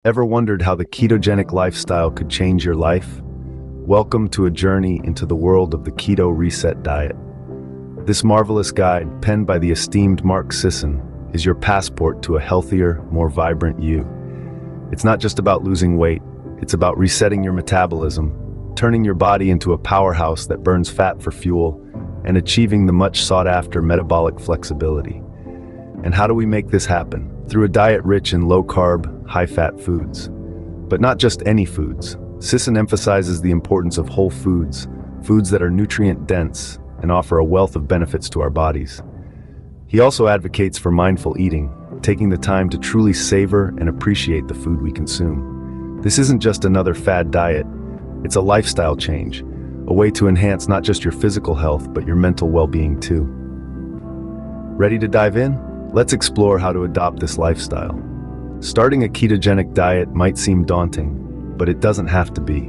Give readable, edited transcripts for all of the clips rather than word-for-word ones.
Ever wondered how the ketogenic lifestyle could change your life? Welcome to a journey into the world of the Keto Reset Diet. This marvelous guide, penned by the esteemed Mark Sisson, is your passport to a healthier, more vibrant you. It's not just about losing weight, it's about resetting your metabolism, turning your body into a powerhouse that burns fat for fuel, and achieving the much sought-after metabolic flexibility. And how do we make this happen? Through a diet rich in low-carb, high-fat foods. But not just any foods. Sisson emphasizes the importance of whole foods, foods that are nutrient-dense and offer a wealth of benefits to our bodies. He also advocates for mindful eating, taking the time to truly savor and appreciate the food we consume. This isn't just another fad diet, it's a lifestyle change, a way to enhance not just your physical health, but your mental well-being too. Ready to dive in? Let's explore how to adopt this lifestyle. Starting a ketogenic diet might seem daunting, but it doesn't have to be.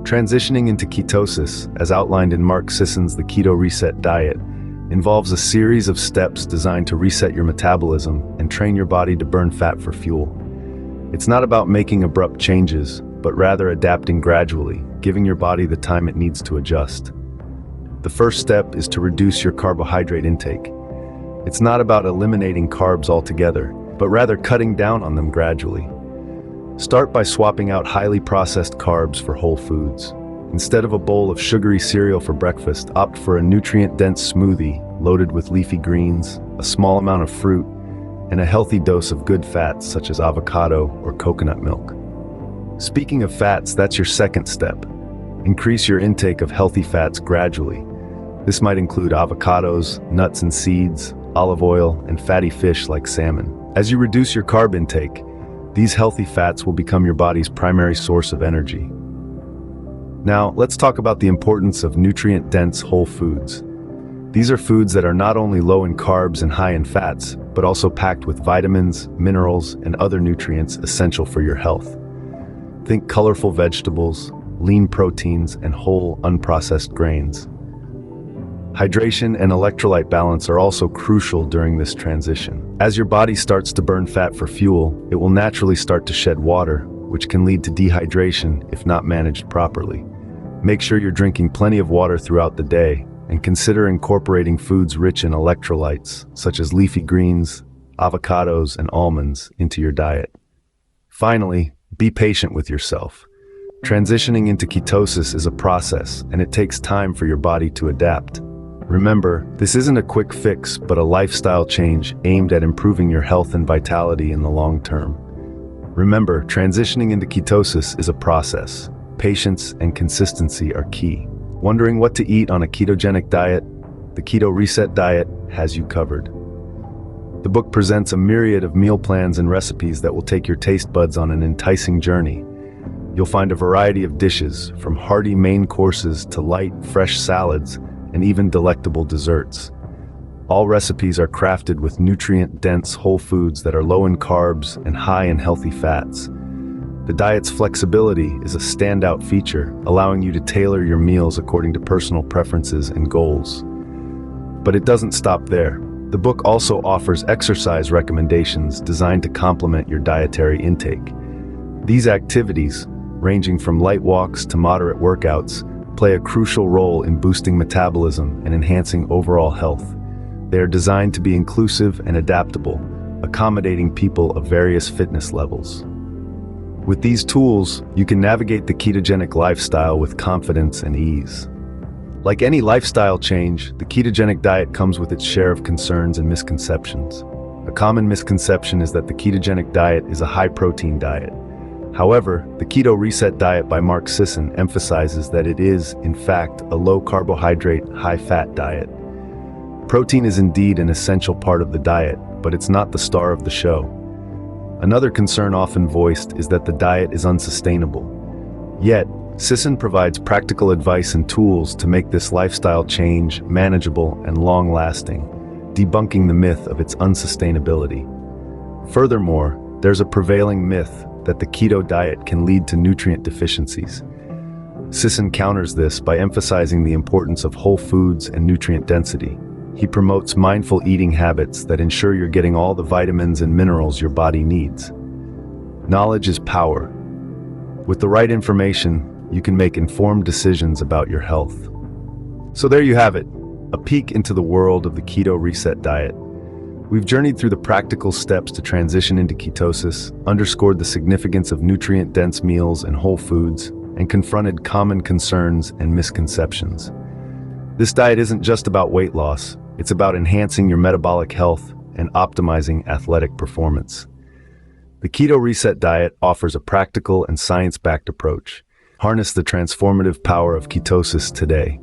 Transitioning into ketosis, as outlined in Mark Sisson's The Keto Reset Diet, involves a series of steps designed to reset your metabolism and train your body to burn fat for fuel. It's not about making abrupt changes, but rather adapting gradually, giving your body the time it needs to adjust. The first step is to reduce your carbohydrate intake. It's not about eliminating carbs altogether, but rather cutting down on them gradually. Start by swapping out highly processed carbs for whole foods. Instead of a bowl of sugary cereal for breakfast, opt for a nutrient-dense smoothie loaded with leafy greens, a small amount of fruit, and a healthy dose of good fats such as avocado or coconut milk. Speaking of fats, that's your second step. Increase your intake of healthy fats gradually. This might include avocados, nuts and seeds, olive oil, and fatty fish like salmon. As you reduce your carb intake, these healthy fats will become your body's primary source of energy. Now, let's talk about the importance of nutrient-dense whole foods. These are foods that are not only low in carbs and high in fats, but also packed with vitamins, minerals, and other nutrients essential for your health. Think colorful vegetables, lean proteins, and whole, unprocessed grains. Hydration and electrolyte balance are also crucial during this transition. As your body starts to burn fat for fuel, it will naturally start to shed water, which can lead to dehydration if not managed properly. Make sure you're drinking plenty of water throughout the day, and consider incorporating foods rich in electrolytes, such as leafy greens, avocados, and almonds, into your diet. Finally, be patient with yourself. Transitioning into ketosis is a process, and it takes time for your body to adapt. Remember, this isn't a quick fix, but a lifestyle change aimed at improving your health and vitality in the long term. Remember, transitioning into ketosis is a process. Patience and consistency are key. Wondering what to eat on a ketogenic diet? The Keto Reset Diet has you covered. The book presents a myriad of meal plans and recipes that will take your taste buds on an enticing journey. You'll find a variety of dishes, from hearty main courses to light, fresh salads, and even delectable desserts. All recipes are crafted with nutrient-dense whole foods that are low in carbs and high in healthy fats. The diet's flexibility is a standout feature, allowing you to tailor your meals according to personal preferences and goals. But it doesn't stop there. The book also offers exercise recommendations designed to complement your dietary intake. These activities, ranging from light walks to moderate workouts, play a crucial role in boosting metabolism and enhancing overall health. They are designed to be inclusive and adaptable, accommodating people of various fitness levels. With these tools, you can navigate the ketogenic lifestyle with confidence and ease. Like any lifestyle change, the ketogenic diet comes with its share of concerns and misconceptions. A common misconception is that the ketogenic diet is a high-protein diet. However, the Keto Reset Diet by Mark Sisson emphasizes that it is, in fact, a low-carbohydrate, high-fat diet. Protein is indeed an essential part of the diet, but it's not the star of the show. Another concern often voiced is that the diet is unsustainable. Yet, Sisson provides practical advice and tools to make this lifestyle change manageable and long-lasting, debunking the myth of its unsustainability. Furthermore, there's a prevailing myth that the keto diet can lead to nutrient deficiencies. Sisson counters this by emphasizing the importance of whole foods and nutrient density. He promotes mindful eating habits that ensure you're getting all the vitamins and minerals your body needs. Knowledge is power. With the right information, you can make informed decisions about your health. So there you have it, a peek into the world of the Keto Reset Diet. We've journeyed through the practical steps to transition into ketosis, underscored the significance of nutrient-dense meals and whole foods, and confronted common concerns and misconceptions. This diet isn't just about weight loss, it's about enhancing your metabolic health and optimizing athletic performance. The Keto Reset Diet offers a practical and science-backed approach. Harness the transformative power of ketosis today.